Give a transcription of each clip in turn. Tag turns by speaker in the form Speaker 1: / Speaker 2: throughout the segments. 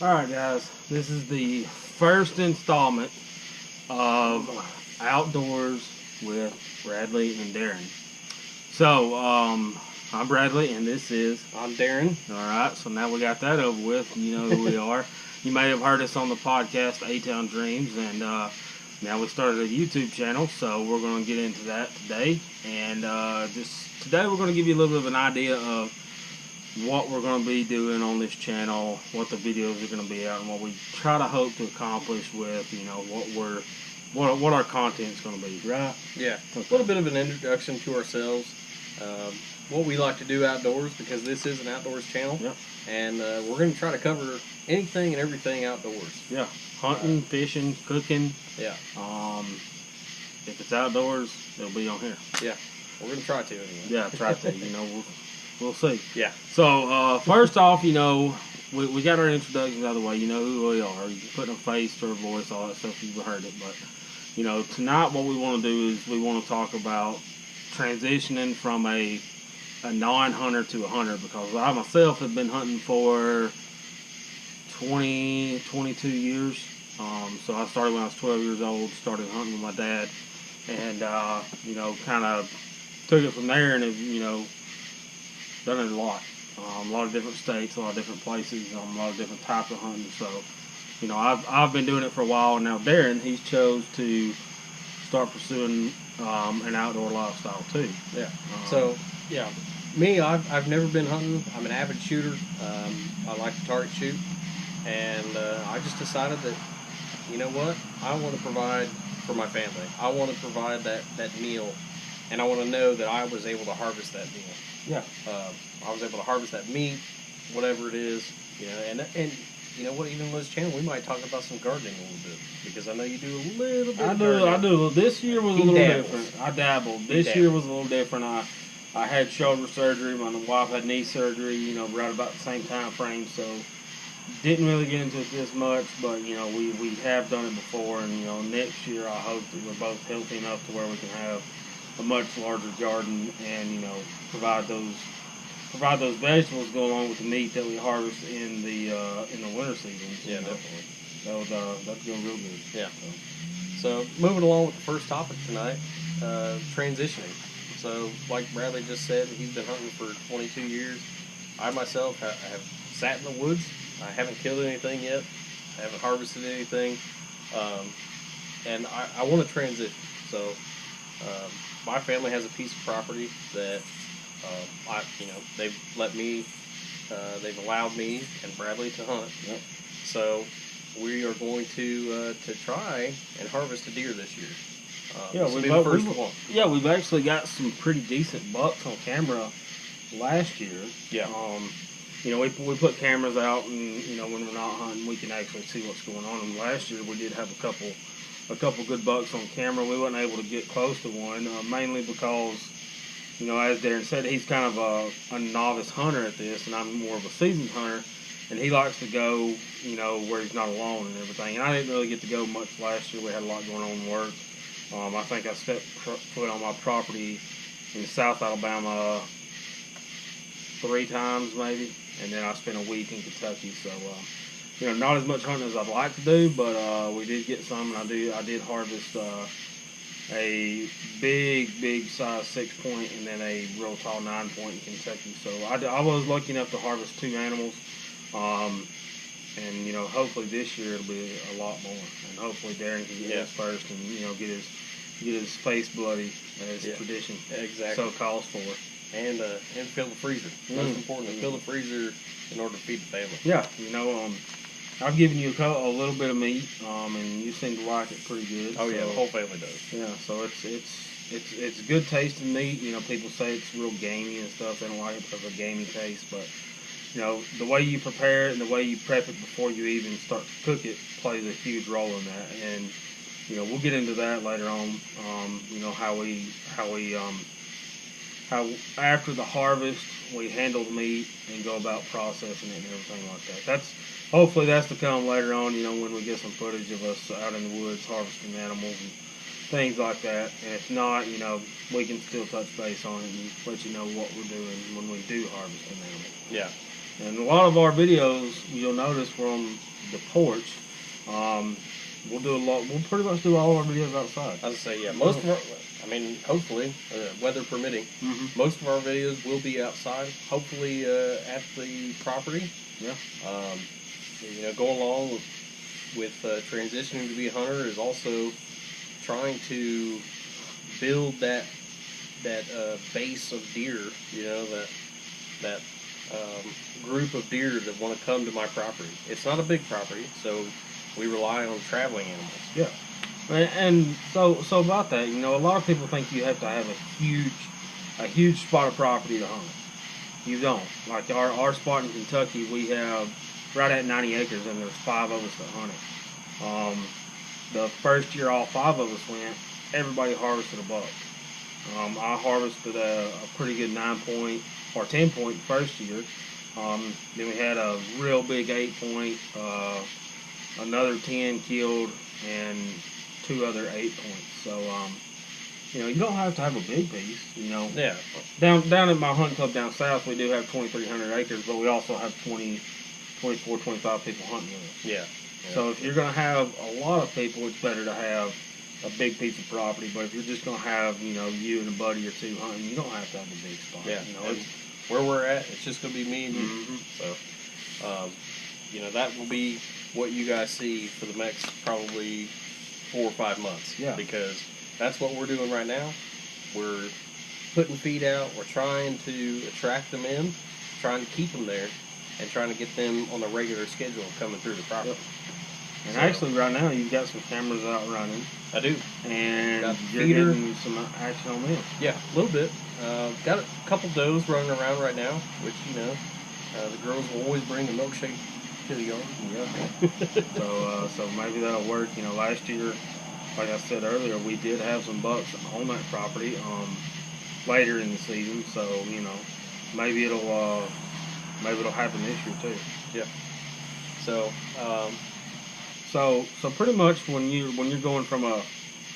Speaker 1: Alright guys, this is the first installment of Outdoors with Bradley and Darrin. So, I'm Bradley and this is...
Speaker 2: I'm Darrin.
Speaker 1: Alright, so now we got that over with, you know who we are. You may have heard us on the podcast A-Town Dreams, and now we started a YouTube channel, so we're going to get into that today. And today we're going to give you a little bit of an idea of what we're going to be doing on this channel, what the videos are going to be out, and what we try to hope to accomplish with, you know, what our content's going to be, right?
Speaker 2: Yeah, a little bit of an introduction to ourselves, what we like to do outdoors, because this is an outdoors channel.
Speaker 1: Yep.
Speaker 2: And we're going to try to cover anything and everything outdoors.
Speaker 1: Yeah, hunting, fishing, cooking.
Speaker 2: Yeah.
Speaker 1: If it's outdoors, it'll be on here.
Speaker 2: Yeah, we're going to try to anyway.
Speaker 1: Yeah, try to, you know, we'll see.
Speaker 2: Yeah.
Speaker 1: So, first off, you know, we got our introductions out of the way. You know who we are. You can put a face to our voice, all that stuff. You've heard it. But, you know, tonight what we want to do is we want to talk about transitioning from a non-hunter to a hunter, because I myself have been hunting for 22 years. So I started when I was 12 years old, started hunting with my dad, and, you know, kind of took it from there, and, you know, done it a lot of different states, a lot of different places, a lot of different types of hunting. So, you know, I've been doing it for a while, and now Darrin, he's chose to start pursuing an outdoor lifestyle too.
Speaker 2: Yeah. So, yeah, me, I've never been hunting. I'm an avid shooter. I like to target shoot, and I just decided that, you know what, I want to provide for my family. I want to provide that meal, and I want to know that I was able to harvest that meal.
Speaker 1: Yeah.
Speaker 2: I was able to harvest that meat, whatever it is, you know, and you know what, even on this channel, we might talk about some gardening a little bit, because I know you do a little bit of gardening.
Speaker 1: I do. This year was a little different. I dabbled. This year was a little different. I had shoulder surgery. My wife had knee surgery, you know, right about the same time frame, so didn't really get into it this much, but, you know, we have done it before, and, you know, next year I hope that we're both healthy enough to where we can have a much larger garden and, you know, provide those vegetables go along with the meat that we harvest in the winter season.
Speaker 2: Yeah, definitely.
Speaker 1: That'd go real good.
Speaker 2: Yeah. So moving along with the first topic tonight, transitioning. So like Bradley just said, he's been hunting for 22 years. I myself have sat in the woods. I haven't killed anything yet. I haven't harvested anything, and I want to transition. So my family has a piece of property that they've let me, they've allowed me and Bradley to hunt.
Speaker 1: Yep.
Speaker 2: So we are going to try and harvest a deer this year.
Speaker 1: We've actually got some pretty decent bucks on camera last year.
Speaker 2: Yeah.
Speaker 1: You know, we put cameras out, and, you know, when we're not hunting, we can actually see what's going on. And last year we did have a couple good bucks on camera. We weren't able to get close to one, mainly because, you know, as Darrin said, he's kind of a novice hunter at this, and I'm more of a seasoned hunter, and he likes to go, you know, where he's not alone and everything. And I didn't really get to go much last year. We had a lot going on in work. I think I stepped foot on my property in South Alabama 3 times maybe, and then I spent a week in Kentucky. So, you know, not as much hunting as I'd like to do, but we did get some, and I did harvest a big size 6-point and then a real tall 9-point in Kentucky. So I was lucky enough to harvest 2 animals, and, you know, hopefully this year it'll be a lot more, and hopefully Darrin can get his first, and, you know, get his face bloody as tradition so calls for.
Speaker 2: And fill the freezer. Most important, to fill the freezer in order to feed the family. Yeah,
Speaker 1: you know, I've given you a little bit of meat, and you seem to like it pretty good.
Speaker 2: Oh, yeah, the whole family does.
Speaker 1: Yeah, so it's good tasting meat. You know, people say it's real gamey and stuff. They don't like it because of a gamey taste, but, you know, the way you prepare it and the way you prep it before you even start to cook it plays a huge role in that. And, you know, we'll get into that later on. You know, how after the harvest we handle the meat and go about processing it and everything like that. Hopefully that's to come later on, you know, when we get some footage of us out in the woods harvesting animals and things like that. And if not, you know, we can still touch base on it and let you know what we're doing when we do harvest an animal.
Speaker 2: Yeah.
Speaker 1: And a lot of our videos, you'll notice from the porch, we'll pretty much do all of our videos outside.
Speaker 2: I would say, yeah, most of our, I mean, hopefully, weather permitting, most of our videos will be outside, hopefully at the property.
Speaker 1: Yeah.
Speaker 2: You know, going along with transitioning to be a hunter is also trying to build that base of deer, you know, that group of deer that want to come to my property. It's not a big property, so we rely on traveling animals.
Speaker 1: Yeah. And so about that, you know, a lot of people think you have to have a huge spot of property to hunt. You don't. Like our spot in Kentucky, we have right at 90 acres, and there's 5 of us that hunt it. The first year all 5 of us went, everybody harvested a buck. I harvested a pretty good 9-point or 10-point first year. Then we had a real big 8-point, another 10 killed, and 2 other 8 points. So, you know, you don't have to have a big piece, you know.
Speaker 2: Yeah.
Speaker 1: Down at my hunt club down south, we do have 2,300 acres, but we also have 24, 25 people hunting with us.
Speaker 2: Yeah.
Speaker 1: So if you're going to have a lot of people, it's better to have a big piece of property. But if you're just going to have, you know, you and a buddy or 2 hunting, you don't have to have a big spot.
Speaker 2: Yeah.
Speaker 1: You know,
Speaker 2: where we're at, it's just going to be me and you. So, you know, that will be what you guys see for the next probably 4 or 5 months.
Speaker 1: Yeah.
Speaker 2: Because that's what we're doing right now. We're putting feed out. We're trying to attract them in, trying to keep them there, and trying to get them on a regular schedule coming through the property.
Speaker 1: Yep. And actually, right now, you've got some cameras out running.
Speaker 2: I do.
Speaker 1: And you're getting some action on them.
Speaker 2: Yeah, a little bit. Got a couple does running around right now, which, you know, the girls will always bring the milkshake to the yard.
Speaker 1: Yeah. So maybe that'll work. You know, last year, like I said earlier, we did have some bucks on that property later in the season. So, you know, maybe it'll happen this year too.
Speaker 2: Yeah. So,
Speaker 1: so pretty much when you're going from a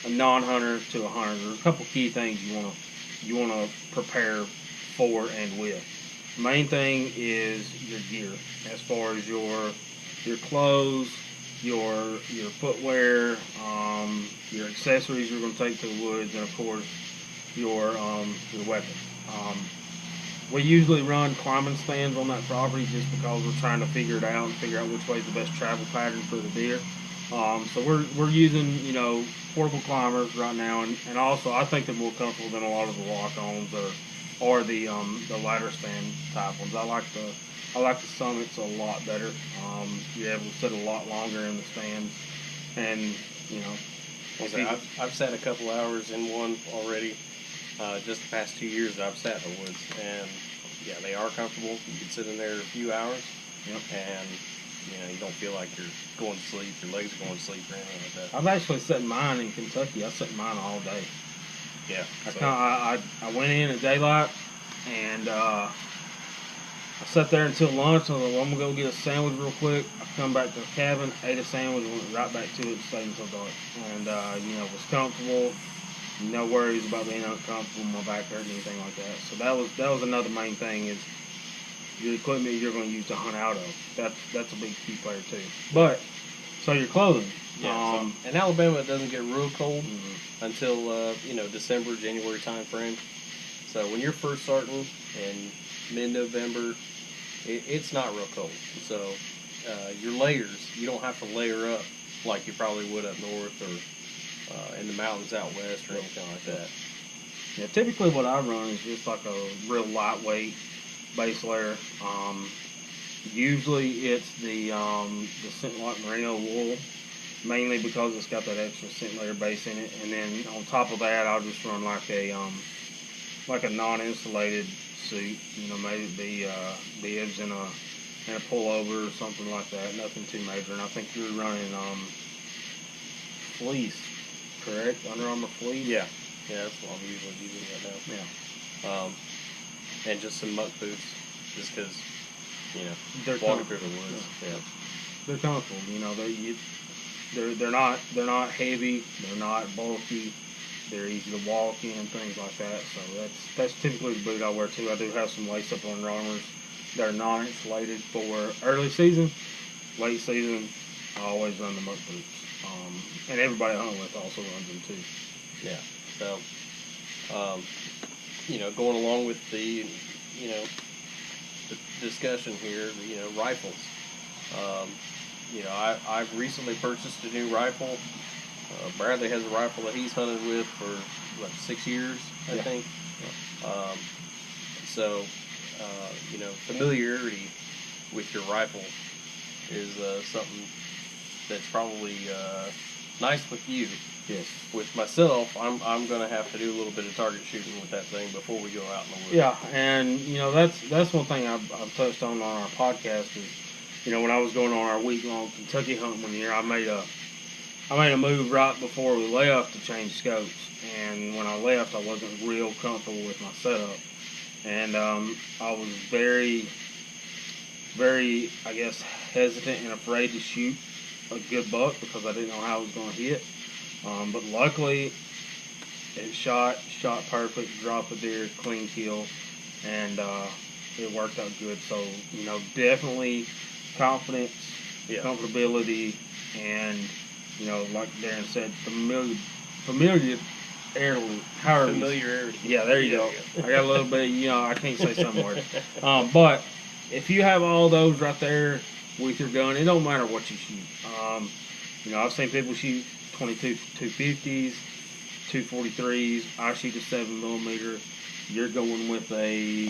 Speaker 1: non-hunter to a hunter, there's a couple key things you wanna prepare for and with. Main thing is your gear, as far as your clothes, your footwear, your accessories you're going to take to the woods, and of course your weapon. We usually run climbing stands on that property just because we're trying to figure it out and figure out which way is the best travel pattern for the deer. So we're using, you know, portable climbers right now, and also I think they're more comfortable than a lot of the lock-ons or the ladder stand type ones. I like the Summits a lot better. You're able to sit a lot longer in the stands, and you know.
Speaker 2: I've sat a couple hours in one already. Just the past 2 years that I've sat in the woods, and yeah, they are comfortable. You can sit in there a few hours, and you know, you don't feel like you're going to sleep. Your legs are going to sleep or anything like that.
Speaker 1: I've actually sat in mine in Kentucky. I sat in mine all day.
Speaker 2: Yeah.
Speaker 1: I went in at daylight, and I sat there until lunch. I was like, well, I'm gonna go get a sandwich real quick. I come back to the cabin, ate a sandwich, and went right back to it, stayed until dark. And you know, was comfortable. No worries about being uncomfortable, my back hurting, anything like that. So that was another main thing, is your equipment you're going to use to hunt out of. That's a big key player too. But so your clothing.
Speaker 2: Yeah. So in Alabama, it doesn't get real cold until you know, December, January time frame. So when you're first starting in mid-November, it's not real cold. So your layers, you don't have to layer up like you probably would up north or in the mountains out west or anything like that.
Speaker 1: Yeah, typically what I run is just like a real lightweight base layer. Usually it's the scent like merino wool, mainly because it's got that extra scent layer base in it, and then on top of that I'll just run like a non-insulated suit. You know, maybe it be bibs and a pullover or something like that. Nothing too major. And I think you're running fleece. Correct? Under Armour fleece?
Speaker 2: Yeah. Yeah, that's what I'm usually using right now.
Speaker 1: Yeah.
Speaker 2: And just some muck boots, just because, you know,
Speaker 1: they're
Speaker 2: walking through the woods. Yeah.
Speaker 1: They're comfortable. You know, they're not heavy. They're not bulky. They're easy to walk in, things like that. So that's typically the boot I wear too. I do have some lace-up Under Armours They're non-insulated for early season. Late season, I always run the muck boots. And everybody I hunt with also runs them too.
Speaker 2: Yeah. So, going along with the discussion here, rifles. I've recently purchased a new rifle. Bradley has a rifle that he's hunted with for 6 years, I think. Familiarity with your rifle is something that's probably nice with you.
Speaker 1: Yes.
Speaker 2: With myself, I'm going to have to do a little bit of target shooting with that thing before we go out in the woods.
Speaker 1: Yeah, and that's one thing I've touched on our podcast is, when I was going on our week-long Kentucky hunt one year, I made a move right before we left to change scopes, and when I left, I wasn't real comfortable with my setup, and I was very, very, I guess, hesitant and afraid to shoot a good buck because I didn't know how it was going to hit. But luckily, it shot perfect, dropped a deer, clean kill, and it worked out good. So, definitely confidence, comfortability, and, like Darrin said, familiarity. Yeah, there you go. I got a little bit, I can't say some words. But if you have all those right there with your gun, it don't matter what you shoot. I've seen people shoot 22 250s, 243s. I shoot a 7mm. You're going with a...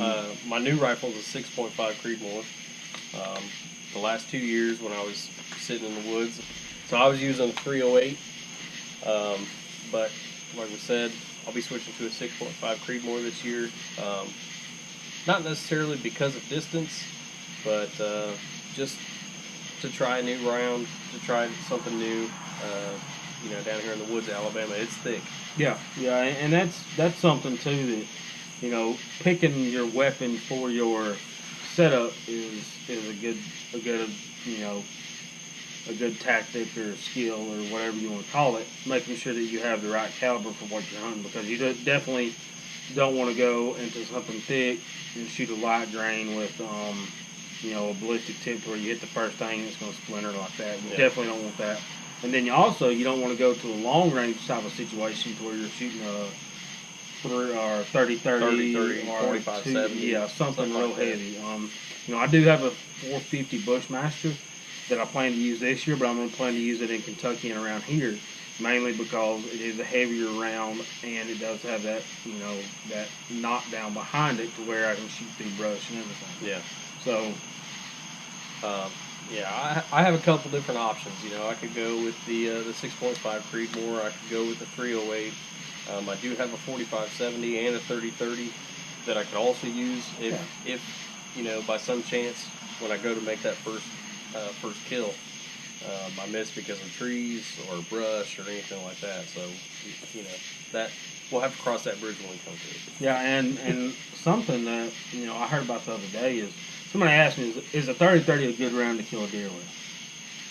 Speaker 2: my new rifle is a 6.5 Creedmoor. The last 2 years when I was sitting in the woods, so I was using a 308. But like we said, I'll be switching to a 6.5 Creedmoor this year. Not necessarily because of distance, but just to try a new round, to try something new. Down here in the woods of Alabama, it's thick.
Speaker 1: Yeah, and that's something too that, picking your weapon for your setup is a good tactic or skill or whatever you want to call it. Making sure that you have the right caliber for what you're hunting, because you definitely don't want to go into something thick and shoot a light grain with a ballistic tip to where you hit the first thing and it's going to splinter like that. You definitely don't want that. And then you don't want to go to a long range type of situation to where you're shooting a 30-30 or
Speaker 2: 45-70.
Speaker 1: Yeah, something real
Speaker 2: like
Speaker 1: heavy. I do have a 450 Bushmaster that I plan to use this year, but I'm going to plan to use it in Kentucky and around here, mainly because it is a heavier round and it does have that, that knockdown behind it to where I can shoot through brush and everything.
Speaker 2: Yeah.
Speaker 1: So,
Speaker 2: I have a couple different options. I could go with the 6.5 Creedmoor. I could go with the 308. I do have a 45-70 and a 30-30 that I could also use if by some chance when I go to make that first kill, I miss because of trees or brush or anything like that. So that we'll have to cross that bridge when we come to it.
Speaker 1: Yeah, and something that I heard about the other day is somebody asked me, is a 30-30 a good round to kill a deer with?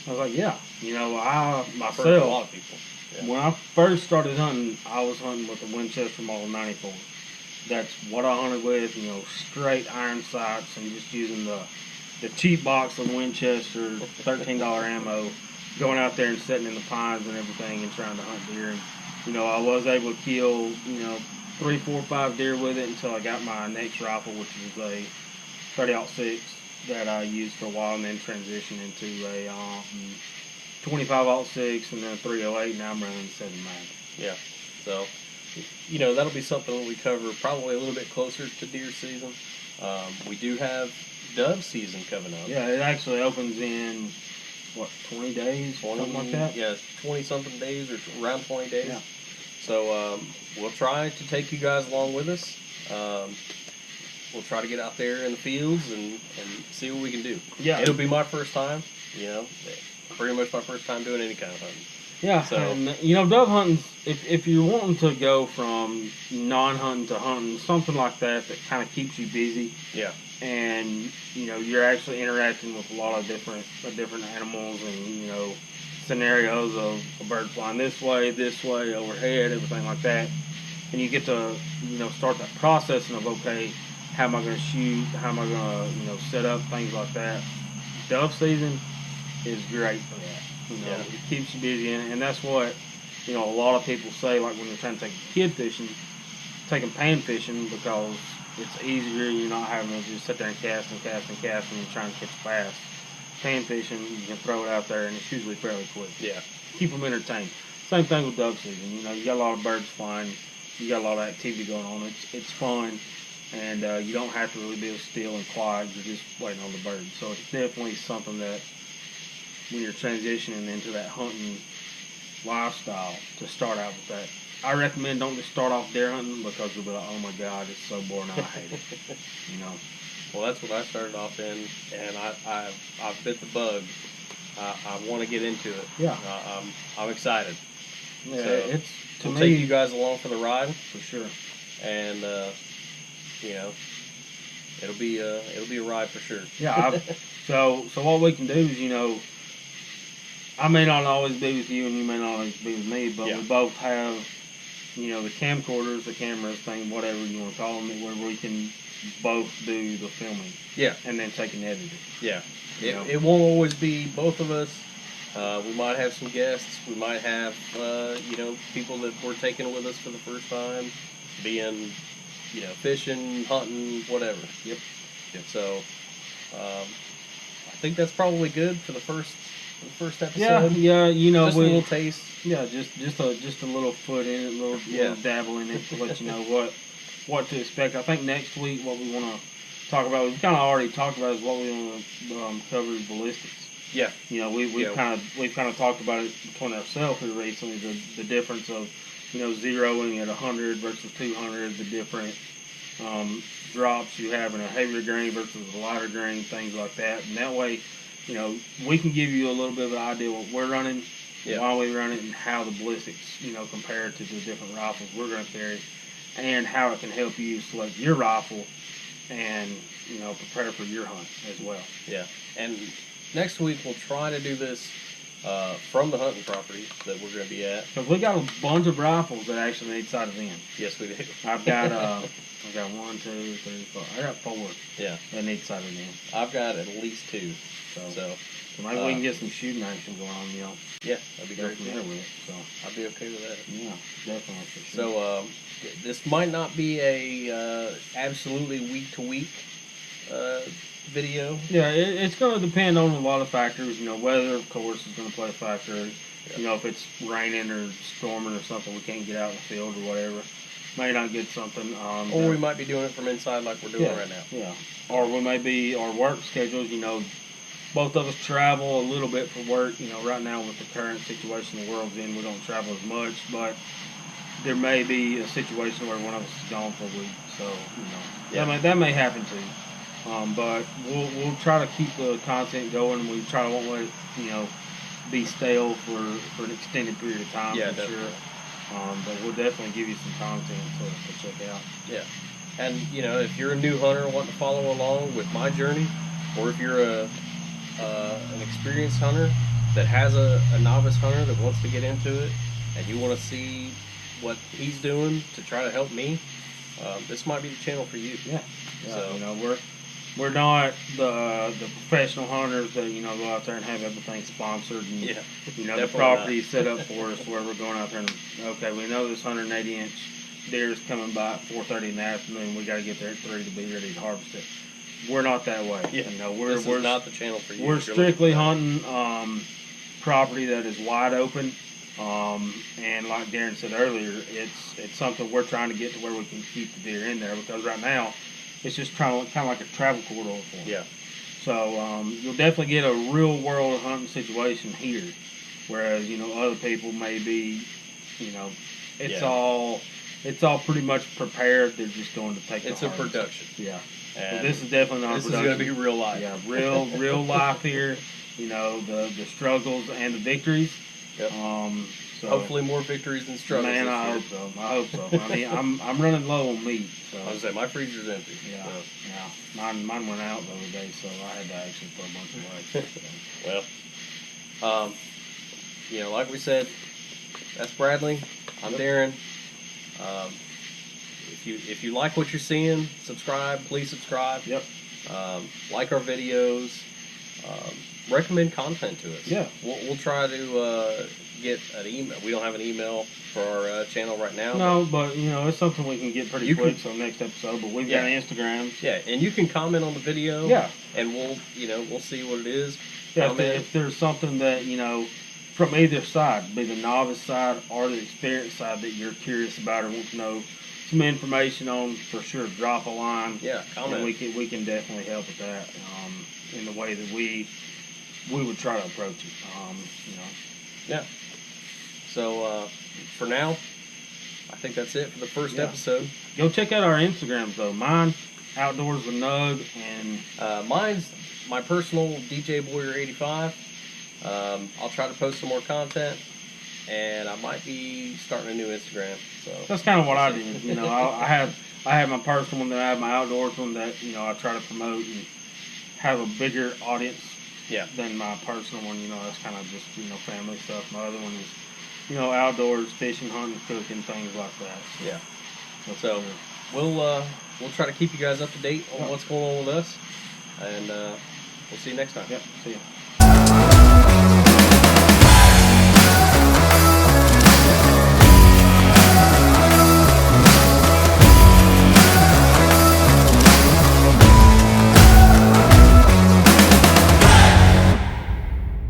Speaker 1: I was like, yeah. I myself,
Speaker 2: a lot of people. Yeah.
Speaker 1: When I first started hunting, I was hunting with a Winchester Model 94. That's what I hunted with, straight iron sights and just using the cheap box of Winchester, $13 ammo, going out there and sitting in the pines and everything and trying to hunt deer. And, I was able to kill, 3, 4, 5 deer with it until I got my next rifle, which is a 30-06 that I used for a while and then transitioned into a 25-06 and then a 308, and now I'm running 7 mag.
Speaker 2: Yeah, so that'll be something that we cover probably a little bit closer to deer season. We do have dove season coming up.
Speaker 1: Yeah, it actually opens in 20 days, something like that.
Speaker 2: Yeah, 20-something days or around 20 days.
Speaker 1: Yeah.
Speaker 2: So we'll try to take you guys along with us. We'll try to get out there in the fields and see what we can do.
Speaker 1: Yeah,
Speaker 2: it'll be my first time. Pretty much my first time doing any kind of hunting.
Speaker 1: Yeah, so, and dove hunting, if you're wanting to go from non-hunting to hunting, something like that kind of keeps you busy.
Speaker 2: Yeah.
Speaker 1: And you're actually interacting with a lot of different animals and scenarios of a bird flying this way, overhead, everything like that. And you get to start that processing of, okay, how am I going to shoot, how am I going to, set up, things like that. Dove season is great for that.
Speaker 2: Yeah.
Speaker 1: It keeps you busy, and that's what, a lot of people say, like when they're trying to take a kid fishing, take them pan fishing because it's easier. You're not having to just sit there and cast and cast and cast and trying to catch bass. Pan fishing, you can throw it out there, and it's usually fairly quick.
Speaker 2: Yeah.
Speaker 1: Keep them entertained. Same thing with dove season. You got a lot of birds flying. You got a lot of activity going on. It's fun, and you don't have to really be still and quiet. You're just waiting on the birds. So it's definitely something that when you're transitioning into that hunting lifestyle, to start out with that. I recommend don't just start off deer hunting because you'll be like, oh my God, it's so boring, I hate it.
Speaker 2: Well, that's what I started off in, and I've bit the bug. I want to get into it.
Speaker 1: Yeah.
Speaker 2: I'm excited.
Speaker 1: Yeah,
Speaker 2: so
Speaker 1: to
Speaker 2: we'll
Speaker 1: me,
Speaker 2: take you guys along for the ride
Speaker 1: for sure.
Speaker 2: And it'll be a ride for sure.
Speaker 1: Yeah. So what we can do is, I may not always be with you and you may not always be with me, but we both have, the camcorders, the cameras, thing, whatever you want to call them, where we can both do the filming.
Speaker 2: Yeah.
Speaker 1: And then take and edit it.
Speaker 2: Yeah. It won't always be both of us. We might have some guests. We might have, people that we're taking with us for the first time, being, fishing, hunting, whatever.
Speaker 1: Yep.
Speaker 2: So, I think that's probably good for the first episode.
Speaker 1: Yeah.
Speaker 2: Just a little taste.
Speaker 1: Yeah, just a little foot in it, a little dabble in it to let you know what to expect. I think next week what we want to talk about, we've kind of already talked about, is what we want to cover is ballistics.
Speaker 2: Yeah.
Speaker 1: We've kind of talked about it between ourselves here recently, the difference of zeroing at 100 versus 200, the different drops you have in a heavier grain versus a lighter grain, things like that. And that way, we can give you a little bit of an idea what we're running, why we run it, and how the ballistics, compare to the different rifles we're going to carry, and how it can help you select your rifle and, prepare for your hunt as well.
Speaker 2: Yeah. And next week we'll try to do this from the hunting property that we're going to be at.
Speaker 1: Because we got a bunch of rifles that actually need sighted in.
Speaker 2: Yes, we do.
Speaker 1: I've got 1, 2, 3, 4. I got 4.
Speaker 2: Yeah.
Speaker 1: That need sighted in.
Speaker 2: I've got at least 2. So
Speaker 1: maybe we can get some shooting action going on,
Speaker 2: Yeah, that'd be great.
Speaker 1: With it, so
Speaker 2: I'd be okay with that.
Speaker 1: Yeah, definitely. For sure.
Speaker 2: So this might not be a absolutely week to week video.
Speaker 1: Yeah, it's going to depend on a lot of factors. Weather, of course, is going to play a factor.
Speaker 2: Yeah.
Speaker 1: If it's raining or storming or something, we can't get out in the field or whatever. May not get something.
Speaker 2: Or we might be doing it from inside like we're doing right now.
Speaker 1: Yeah. Or we may be, our work schedules, both of us travel a little bit for work. Right now with the current situation the world's in, we don't travel as much, but there may be a situation where one of us is gone for a week. So, that may happen too. But we'll try to keep the content going, and we try to won't let it, be stale for an extended period of time.
Speaker 2: Yeah,
Speaker 1: for
Speaker 2: definitely.
Speaker 1: Sure. But we'll definitely give you some content to check out.
Speaker 2: Yeah. And, if you're a new hunter wanting to follow along with my journey, or if you're an experienced hunter that has a novice hunter that wants to get into it, and you want to see what he's doing to try to help me, this might be the channel for you.
Speaker 1: Yeah.
Speaker 2: So,
Speaker 1: we're not the professional hunters that go out there and have everything sponsored and the property set up for us where we're going out there and we know this 180-inch deer is coming by at 4:30 in the afternoon. We got to get there at 3 to be ready to harvest it. We're not that way.
Speaker 2: Yeah.
Speaker 1: We're
Speaker 2: not the channel for you.
Speaker 1: We're strictly hunting property that is wide open. And like Darrin said earlier, it's something we're trying to get to where we can keep the deer in there, because right now it's just kind of like a travel corridor for them.
Speaker 2: Yeah.
Speaker 1: So you'll definitely get a real world hunting situation here, whereas other people may be, it's all pretty much prepared. They're just going to take.
Speaker 2: It's a production.
Speaker 1: Yeah.
Speaker 2: And
Speaker 1: so this is definitely not.
Speaker 2: This is going to be real life.
Speaker 1: Yeah, real life here. The struggles and the victories.
Speaker 2: Yep.
Speaker 1: So
Speaker 2: hopefully more victories than struggles.
Speaker 1: Man, I hope so. I mean, I'm running low on meat. So.
Speaker 2: I was saying my freezer's empty.
Speaker 1: Yeah, so. Yeah. Mine went out the other day, so I had to actually throw a bunch away.
Speaker 2: Well, like we said, that's Bradley. I'm Darrin. If if you like what you're seeing, subscribe. Please subscribe.
Speaker 1: Yep.
Speaker 2: Like our videos. Recommend content to us.
Speaker 1: Yeah.
Speaker 2: We'll try to get an email. We don't have an email for our channel right now.
Speaker 1: No, but it's something we can get pretty quick. So next episode, but we've got Instagrams.
Speaker 2: Yeah, and you can comment on the video.
Speaker 1: Yeah.
Speaker 2: And we'll see what it is.
Speaker 1: Yeah. If there's something that from either side, be the novice side or the experienced side, that you're curious about or want to know some information on, for sure, drop a line.
Speaker 2: Yeah, comment.
Speaker 1: And we can definitely help with that in the way that we would try to approach it.
Speaker 2: Yeah. So for now, I think that's it for the first episode.
Speaker 1: Go check out our Instagrams though. Mine, Outdoors with Nug, and
Speaker 2: mine's my personal DJ Boyer 85. I'll try to post some more content, and I might be starting a new Instagram. So
Speaker 1: that's kind of what I did. I have my personal one, that I have my outdoors one that I try to promote and have a bigger audience.
Speaker 2: Yeah.
Speaker 1: Than my personal one. That's kind of just family stuff. My other one is outdoors, fishing, hunting, cooking, things like that.
Speaker 2: Yeah. So we'll try to keep you guys up to date on what's going on with us, and we'll see you next time.
Speaker 1: Yep. See ya.